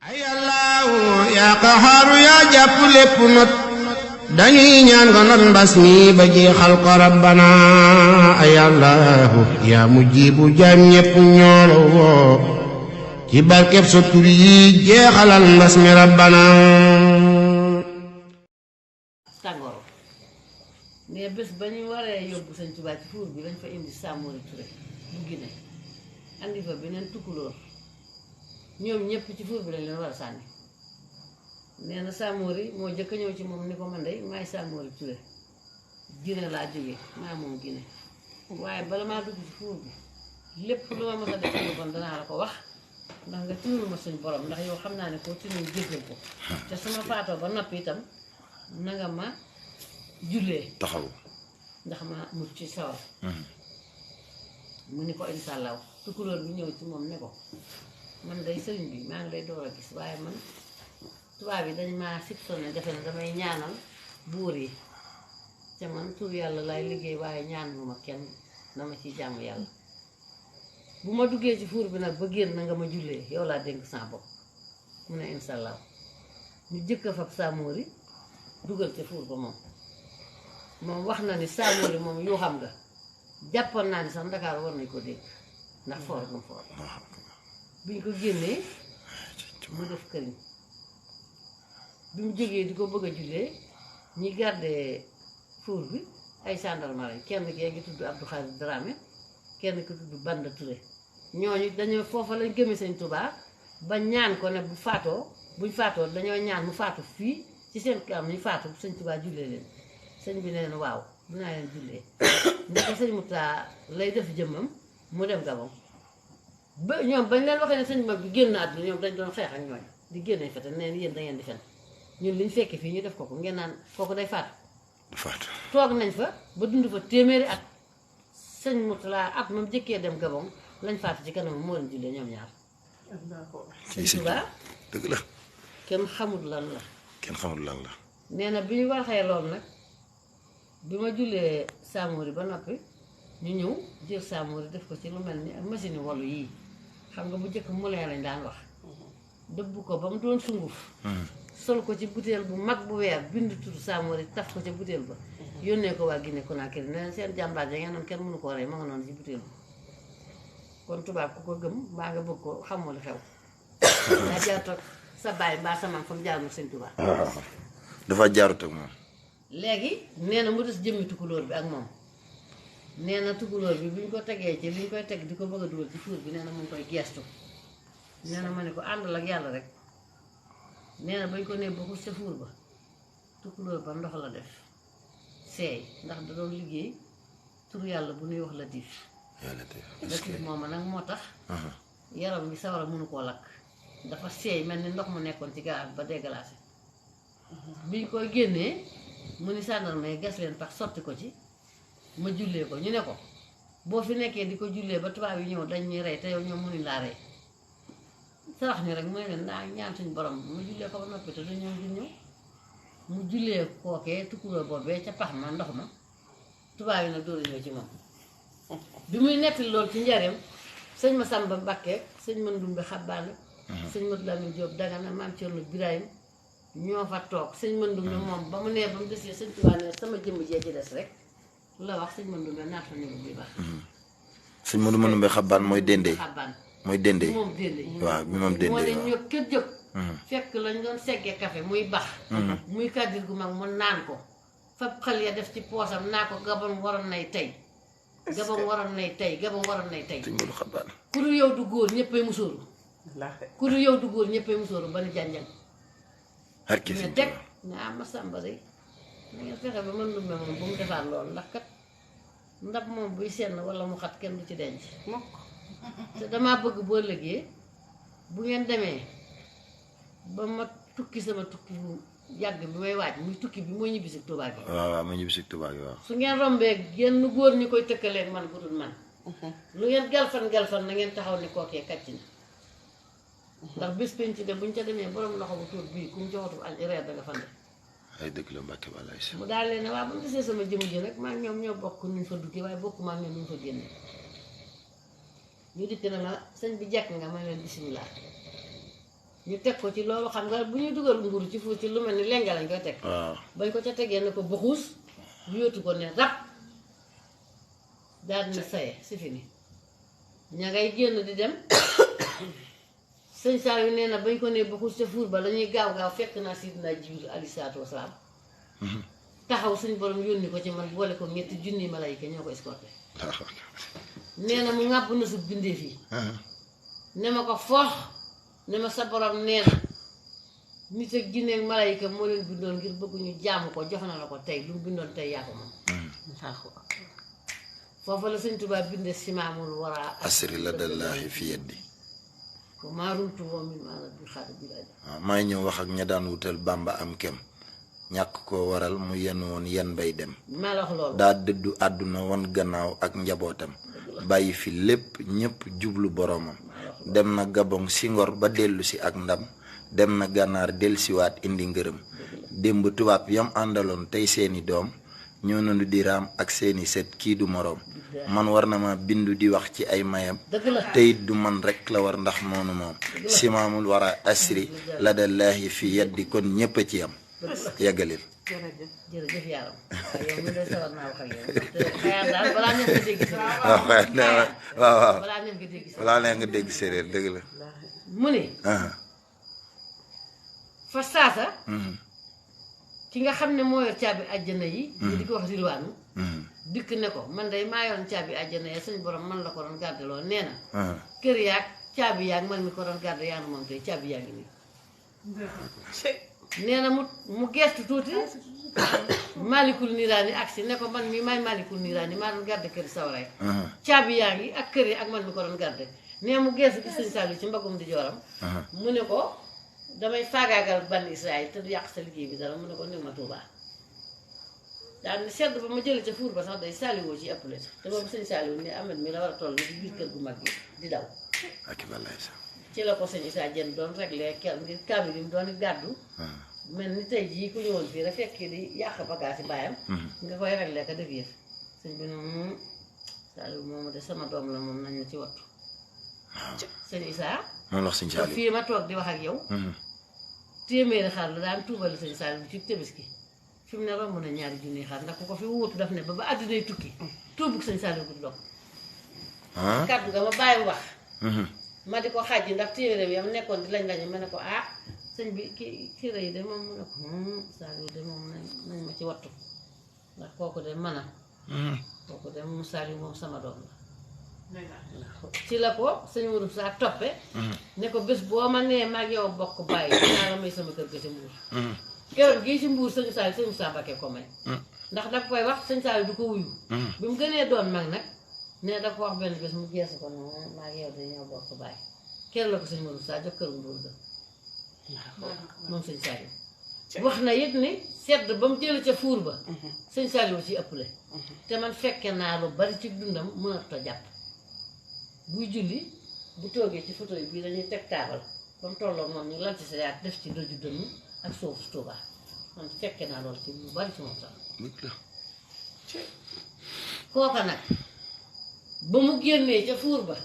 ay Allahu yaa qaxaaru yaa jàpp lépp not dañuy ñaan nga not mbas mi ba jeexal ko rabbana ay Allahu yaa mujjibu jaam ñépp ñoolo woo ci barkeb sa tur yi jeexalal mbas mi rabbana. tàngoor ne bés ba ñu waree yóbbu Sëñ Tuubaa ci fuur bi lañ fa indi Samori Touré bu Guinée andi fa beneen tukkulóor ñoom ñëpp ci fuur bi lañ leen war a sànni nee na Samori moo jëkk a ñëw ci moom ni ko man de maay Samori Touré Guinée laa jóge maa moom Guinée waaye bala maa dugg ci fuur bi lépp lu ma mës a def lu bon danaa la ko wax ndax nga tinul ma suñ borom ndax yow xam naa ne koo tinul jéggal ko te sama faatoo ba noppi itam nanga ma jullee taxaw ndax ma mucc ci sawar mu ni ko insha allah tukkulóor bi ñëw ci moom ne ko man day sëriñ bi maa ngi lay door a gis waaye man tubaab yi dañ maa siptoon ne defe ne damay ñaanal buur yi te man tur yàlla lay liggéey waaye ñaanlu ma kenn dama ciy jàmm yàlla bu ma duggee ci fuur bi nag ba génn na nga ma jullee yow laa dénk sa bopp mu ne insha allah ñu jëkk a fab Samori dugal ci fuur ba moom wax na ni Samori moom yoo xam nga jàppoon naa ni sax Ndakaaru war nañ ko dégg ndax foor gum foor bi ñu ko génnee mu def këriñ bi mu jógee di ko bëgg a jullee ñi gardé fuur bi ay gendarme lañ kenn kee ngi tudd Abdou Khadir Dramé kenn ki tudd Banda Touré ñooñu dañoo foofa lañ gëmee Sëñ Tuubaa ba ñaan ko ne buñ faatoo dañoo ñaan mu faatu fii ci seen kam ñu faatu Sëñ Tuubaa jullee leen sëñ bi ne leen waaw dinaa leen jullee ndeke sëñ Mouta lay def jëmmam mu dem Gabon ba ñoom bañ leen waxee ne sëñ mag bi génn àdduna ñoom dañ doon xeex ak ñooñ di génne fete neen yéen da ngeen di fen ñun liñ fekke fii ñu def ko ngeen naan kooku day faatu toog nañ fa ba dund fa téeméeri at sëñ Mouta at moom jëkkee dem Gabon lañ faatu ci kanam moo leen jullee ñoom ñaar Sëñ Tuubaa dëgg la kenn xamul lan la nee na bi ñu waxee loolu nag bi ma jullee Samori ba noppi ñu ñëw jël Samori def ko ci lu mel ni ak machine wolu yii xam nga bu njëkk moulin lañ daan wax dëbb ko ba mu doon sunguf sol ko ci butéel bu mag bu weer bind tudd Samori taf ko ca butéel ba yónnee ko waa Guinée Conakry ne leen seen jàmbaar ja ngeen noonu kenn mënu koo rey ma nga noonu ci butéel bi kon tubaab ku ko gëm mbaa nga bëgg ko xamoo li xew daa jaar toog sa baay mbaa sa maam fa mu jaar mu Sëñ Tuubaa dafa jaarut ak moom léegi nee na mu des jëmmi tukkulóor bi ak moom nee na tukkulóor bi bu ñu ko tegee ci li ñu koy teg di ko bëgg a dugal ci fuur bi nee na mu ngi koy geestu nee na ma ne ko àndal ak yàlla rek nee na bañ ko nee ba sa fuur ba tukkulóor ba ndox la def seey ndax da doon liggéey tur yàlla bu ñuy wax Latif Latif moom nag moo tax yaram bi sawara mënu koo lakk dafa seey mel ni ndox mu nekkoon ci garab ba déglacé biñ koy génnee mu ni sàndarma yi gas leen pax sotti ko ci ma jullee ko ñu ne ko boo fi nekkee di ko jullee ba tubaab yi ñëw dañ ñuy rey te yow ñoom mënuñ laa rey sarax ñu rek mu ne leen naa ñaan suñu borom ma jullee ko ba noppi te dañoo di ñëw mu jullee kookee tukkuloo boobee ca pax ma ndox ma tubaab yi nag dóoru ñëw ci moom bi muy nettali loolu ci njareem sëñ Masamba Mbakke sëñ Mandumbe Xabbaane sëñ Modou Lamine Diop Dagana maam Cerno Birahim ñoo fa toog sëñ Mandumbe moom ba mu nee ba mu desee sëñ Tuubaa ne sama jëmm jee ci des rek la wax sëñ Mandumbe naat fa ñëw bi baax sëñ Mandumbe Xabaan mooy dendee Xabaan mooy dendee moom dendee waaw bi moom dendee moo ne ñoo kër jóg fekk lañ doon seggee café muy bax muy kàddir gu mag mu naan ko fab xel ya def ci poosam naa ko Gabon waroon nay tey Gabon waroon nay tey Gabon waroon nay tey sëñ Modou Xabaan ku dul yow du góor ñëppay musóoru ku dul yow du góor ñëppay musóoru ba ni janjang harki ne teg ne ma sàmba de na ngeen fexe ba mën lumbe moom bu mu defaat loolu ndax kat ndab moom buy senn wala mu xat kenn du ci denc te damaa bëgg boo lëgee bu ngeen demee ba ma tukki sama tukki bu yàgg bi may waaj muy tukki bi mooy ñibbisi Tuubaa gi waaw ma ñibbisi Tuubaa gi waaw su ngeen rombee genn góor ñi koy tëkkaleeg man bu dul man lu ngeen galfan na ngeen taxaw ni kookee kàcc na ndax bés penc de buñ ca demee borom loxo bu tuut bii ku mu joxatu añ reer da nga fan de ay dëgg la Mbàkke balaay si mu daal leen ne waaw bu ñu gisee sama jëmm ji rek maa ñoom ñoo bokk nuñ fa duggi waaye bokk maa ñoom nuñ fa génne ñu dikk na ma sëñ bi jekk nga ma leen bisimilah ñu teg ko ci loolu xam nga bu ñuy dugal mburu ci fu ci lu mel ni lenga lañ koy teg waaw bañ ko ca tegee ne ko buxuus yóotu ko ne rab daal dina saye si fini ña ngay génn di dem sëñ Saal yu nee na bañ ko ne buxuus ca fuur ba lañuy gaaw gaaw fekk naa Sidina Jibril alayhi salaatu wasalaam taxaw suñ borom yónni ko ci man boole ko ñetti junni malayka ñoo ko escorté nee na mu ŋàbb na su bindeef yi ne ma ko foox ne ma sa borom nee na nit ak jinne ak malayka moo leen bindoon ngir bëgg ñu jaamu ko jox na la ko tey lu mu bindoon tey yaa ko moom foofa la sëñ Tuubaa binde simaamul wara asri la dallahi fi yeddi ko maarumtu woo min maana bi xaada bi laaj waaw may ñëw wax ak ña daan wutal Bàmba am kem ñàkk koo waral mu yenn woon yen bay dem maa la wax loolu daa dëddu àdduna won gannaaw ak njabootam bàyyi fi lépp ñépp jublu boroomam dem na Gabon si ngor ba dellu si ak ndam dem na gànnaar dellusiwaat indi ngërëm démb tubaab yam àndaloon tey seeni doom ñoo nañu di raam ak seeni set kii du moroom man war na ma bindu di wax ci ay mayam te it du man rekk la war ndax moonu moom simaamul wara asri la dallahi fi yeddi kon ñépp a ci am yàggaleel jërëjëf yàlla yow mi de sawar naa wax ak yow xëy daal balaa neex nga dégg séeréer waaw balaa neex nga dégg séeréer balaa neex nga dégg séeréer dëgg la mu ne fa saasa ki nga xam ne moo yor caabi àjjana yi ñu di ko wax rilwaanu dikk ne ko man day maa yoon caabi àjjana ya suñu borom man la ko doon gàddeloo nee na kër yaag caabi yaag man mi ko doon gàdde yaa moom tey caabi yaa ngi nii nee na mu gestu tuuti malikul niiraani agsi ne ko man mi may malikul niiraani maa doon gàdde kër sawaraay caabi yaa ngi ak kër yi ak man mi ko doon gàdde nee mu gestu gis sëñ Saliou ci mbagum di jooram mu ne ko damay faagaagal ban Israël te du yàq sa liggéey bi dara mu ne ko néew ma Tuubaa daal ni sedd ba ma jële ca fuur ba sax day Saliou ci ëpp la te boobu sëñ Saliou ne Ahmed mi la war a toll ci biir kër gu mag gi di daw ci la ko sëñ Issa Diène doon réglé ngir kaamil yi mu doon gàddu mel ni tey jii ku ñëwoon fii rek fekk di yàq bagage yi baayam nga koy réglé ka def yëf sëñ bi noonu Saliou moomu de sama doom la moom nañ ma ci wattu sëñ Issa moom wax sëñ Saliou fii ma toog di wax ak yow téeméeri xar la daan tuubali sëñ Saliou ci Tabaski fi mu ne romb na ñaari junni xar ndax ku ko fi wuutu daf ne ba àddinay tukki tuubug sëñ Saliou bu dog kàddu nga ma bàyyi wax ma di ko xàjji ndax téeméeram yam nekkoon di lañ lañu ma ne ko sëñ bi ki rëy de moom mu ne ko Saliou de moom nañ ma ci wattu ndax kooku de mën a kooku de moom Saliou moom sama doom la ci la ko sëñ Mourou saa toppe ne ko bés boo ma nee maag yow bokk bàyyi dinaa la may sama kër ga ci Mbuur keroog gii ci Mbuur sëñ Saliou sëñ Moussa Mbacké ko may ndax daf koy wax sëñ Saliou du ko wuyu bi mu gënee doon mag nag ne da ko wax benn bés mu geesu ko ne maag yow dañoo bokk bàyyi keroog la ko sëñ Mourou saa jox kër Mbuur ga moom sëñ Saliou wax na it ni sedd ba mu jële ca fuur ba sëñ Saliou ci ëpple te man fekke naa lu bari ci dundam mënat a jàpp buy julli bu toogee ci photo yi bii dañuy teg taabal ba mu tolloo moom ñu lanti sa yaat def ci doju dënnu ak soofu Tuuba man fekke naa loolu ci lu bari ci moom sax kooka nag ba mu génnee ca fuur ba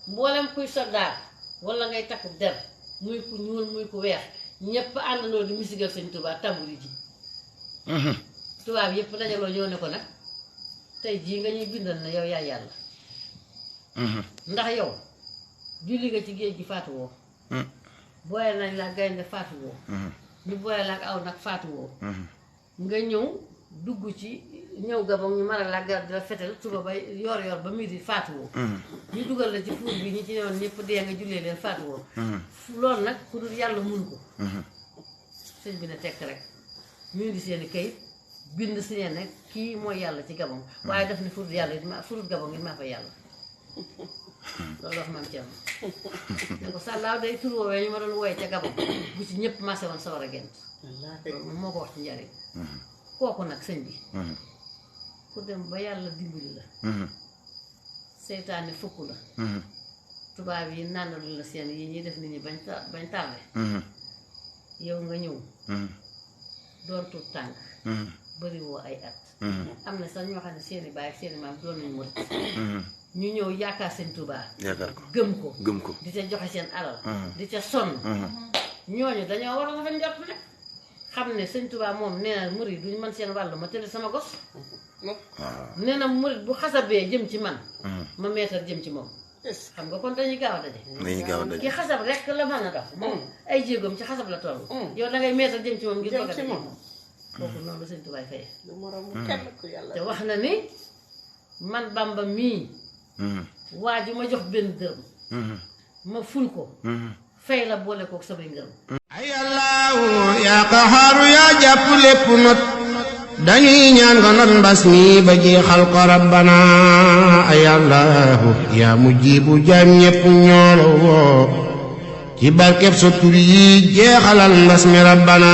mboolem kuy soldaar wala ngay takk der muy ku ñuul muy ku weex ñépp àndandoo di musigal sëñ Tuuba tamburi ji tubaab yépp dajaloo ñëw ne ko nag tey jii nga ñuy bindal na yow yaay yàlla ndax yow julli nga ci géej gi faatu woo booyal nañ la gaynde faatu woo ñu booyal la ak aw nag faatu woo nga ñëw dugg ci ñëw Gabon ñu mën a la gar di la fetel suba ba yor ba midi faatu woo ñu dugal la ci fuur bi ñi ci newoon ñëpp dee nga jullee leen faatu woo loolu nag ku dul yàlla mun ko sëñ bi ne tekk rek ñu indi seeni kayit bind si ne nag kii mooy yàlla ci Gabon waaye daf ne furut yàlla it furut Gabon it maa fa yàlla loolu wax maam Thierno ne ko sàllaaw day tur woowee ñu ma doon wooye ca Gabon bu ci ñëpp marché woon sawar a gent loolu moom moo ko wax ci njariñ kooku nag sëñ bi ku dem ba yàlla dimbali la seytaane fukk la tubaab yi nànnalu la seen yi ñuy def nit ñi bañ tarde yow nga ñëw doon tuut tànk bari woo ay at am na sax ñoo xam ne seeni baay ak seeni maam doon nañu murit ñu ñëw yaakaar sëñ Tuubaa yaakaar ko gëm ko ko di ca joxe seen alal di ca sonn ñooñu dañoo war a rafet njort nag xam ne sëñ Tuubaa moom nee na murid duñ mën seen wàllu ma tëdd sama gos nee na murid bu xasabee jëm ci man ma meetar jëm ci moom xam nga kon dañuy gaaw a daje ki xasab rek la mën a dox moom ay jéegoom ci xasab la toll yow da ngay meetar jëm ci moom ngir bëgg a daje moom kooku noonu la sëñ Tuubaa fayee te wax na ni man Bamba mii waa ju ma jox benn dërëm ma ful ko fay la boole kook samay ngërëm ay Allahu yaa qaxaaru yaa jàpp lépp not dañuy ñaan nga not mbas mi ba jeexal ko rabbana ay Allahu yaa mujjibu jaam ñépp ñoolo woo ci barkeb sa tur yi jeexalal mbas mi rabbana